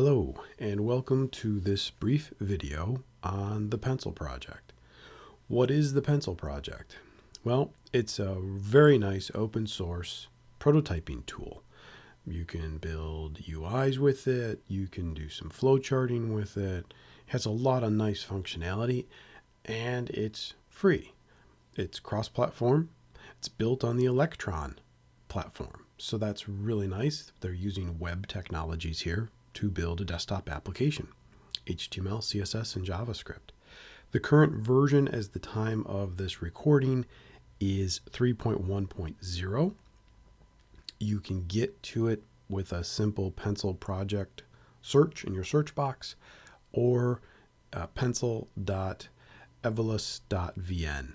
Hello, and welcome to this brief video on the Pencil Project. What is the Pencil Project? Well, it's a very nice open source prototyping tool. You can build UIs with it, you can do some flowcharting with it. It has a lot of nice functionality, and it's free. It's cross-platform. It's built on the Electron platform, so that's really nice. They're using web technologies here to build a desktop application, HTML, CSS, and JavaScript. The current version as the time of this recording is 3.1.0. You can get to it with a simple Pencil Project search in your search box or pencil.evolus.vn.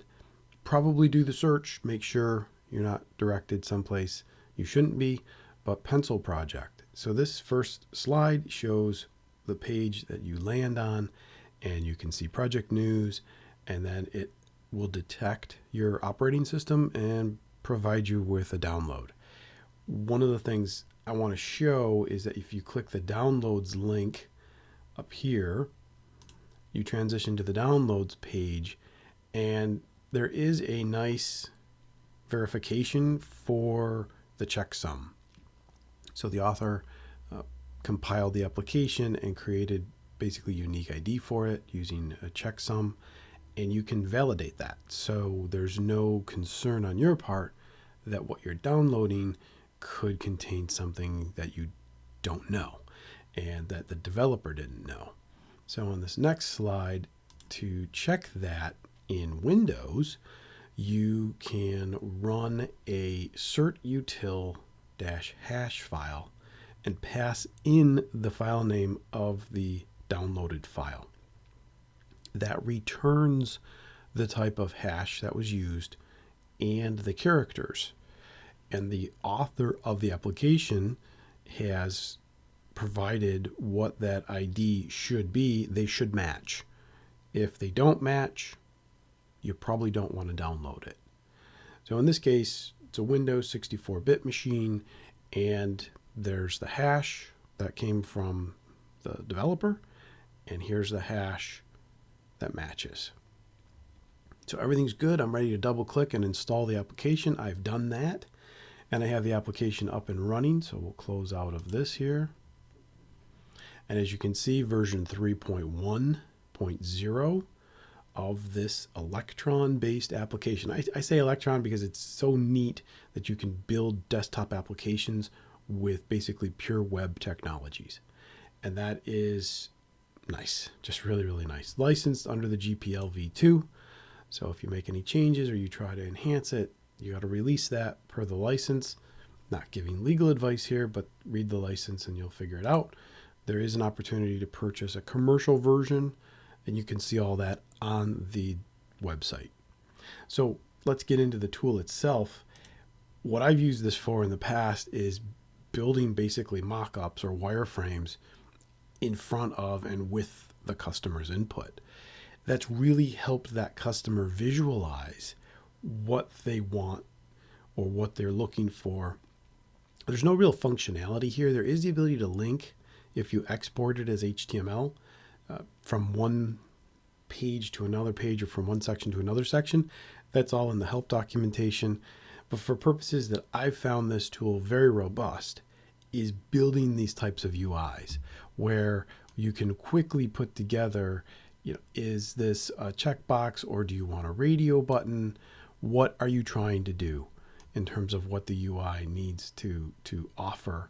Probably do the search, make sure you're not directed someplace you shouldn't be, but Pencil Project. So this first slide shows the page that you land on, and you can see project news, and then it will detect your operating system and provide you with a download. One of the things I want to show is that if you click the downloads link up here, you transition to the downloads page, and there is a nice verification for the checksum. So the author compiled the application and created basically a unique ID for it using a checksum, and you can validate that. So there's no concern on your part that what you're downloading could contain something that you don't know and that the developer didn't know. So on this next slide, to check that in Windows, you can run a certutil-hash file and pass in the file name of the downloaded file. That returns the type of hash that was used and the characters. And the author of the application has provided what that ID should be. They should match. If they don't match, you probably don't want to download it. So in this case, it's a Windows 64-bit machine, and there's the hash that came from the developer, and here's the hash that matches. So everything's good. I'm ready to double click and install the application. I've done that, and I have the application up and running. So we'll close out of this here. And as you can see, version 3.1.0 of this Electron-based application. I say Electron because it's so neat that you can build desktop applications with basically pure web technologies. And that is nice, just really, really nice. Licensed under the GPL v2. So if you make any changes or you try to enhance it, you got to release that per the license. Not giving legal advice here, but read the license and you'll figure it out. There is an opportunity to purchase a commercial version, and you can see all that on the website. So let's get into the tool itself. What I've used this for in the past is building basically mock-ups or wireframes in front of and with the customer's input. That's really helped that customer visualize what they want or what they're looking for. There's no real functionality here. There is the ability to link if you export it as HTML from one page to another page or from one section to another section. That's all in the help documentation. But for purposes that I've found this tool very robust is building these types of UIs where you can quickly put together, is this a checkbox or do you want a radio button? What are you trying to do in terms of what the UI needs to offer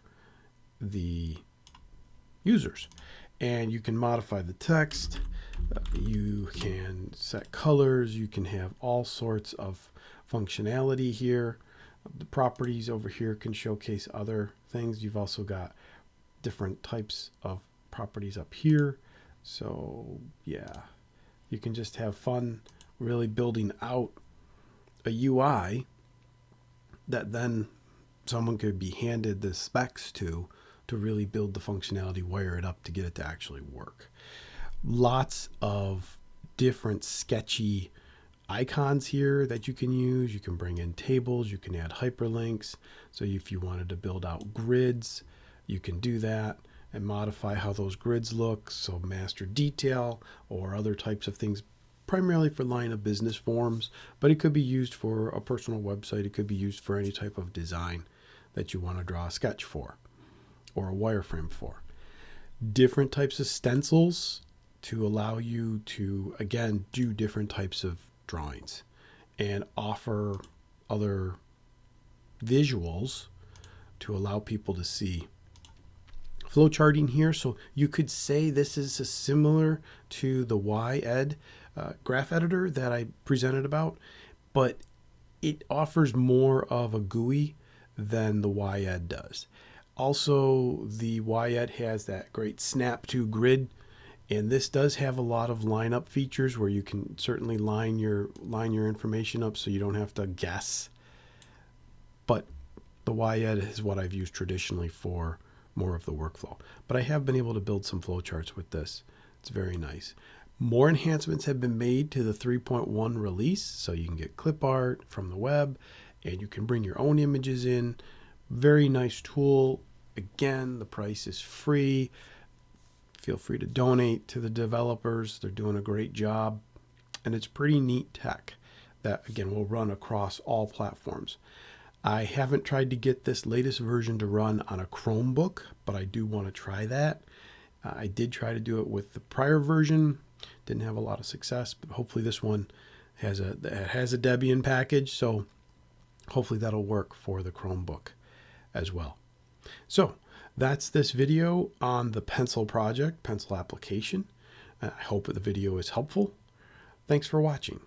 the users? And you can modify the text, you can set colors, you can have all sorts of functionality here. The properties over here can showcase other things. You've also got different types of properties up here. So yeah, you can just have fun really building out a UI that then someone could be handed the specs to really build the functionality, wire it up to get it to actually work. Lots of different sketchy icons here that you can use. You can bring in tables, you can add hyperlinks. So if you wanted to build out grids, you can do that. and modify how those grids look. So master detail or other types of things, primarily for line of business forms, but it could be used for a personal website. It could be used for any type of design that you want to draw a sketch for or a wireframe for. Different types of stencils to allow you to, again, do different types of drawings and offer other visuals to allow people to see. Flowcharting here, so you could say this is similar to the YEd graph editor that I presented about, but it offers more of a GUI than the YEd does. Also, the YEd has that great snap to grid, and this does have a lot of lineup features where you can certainly line your information up so you don't have to guess. But the YEd is what I've used traditionally for more of the workflow. But I have been able to build some flowcharts with this. It's very nice. More enhancements have been made to the 3.1 release, so you can get clip art from the web and you can bring your own images in. Very nice tool. Again, the price is free. Feel free to donate to the developers. They're doing a great job. And it's pretty neat tech that, again, will run across all platforms. I haven't tried to get this latest version to run on a Chromebook, but I do want to try that. I did try to do it with the prior version. Didn't have a lot of success, but hopefully this one has a Debian package, so hopefully that'll work for the Chromebook as well. So that's this video on the pencil project, pencil application. I hope that the video is helpful. Thanks for watching.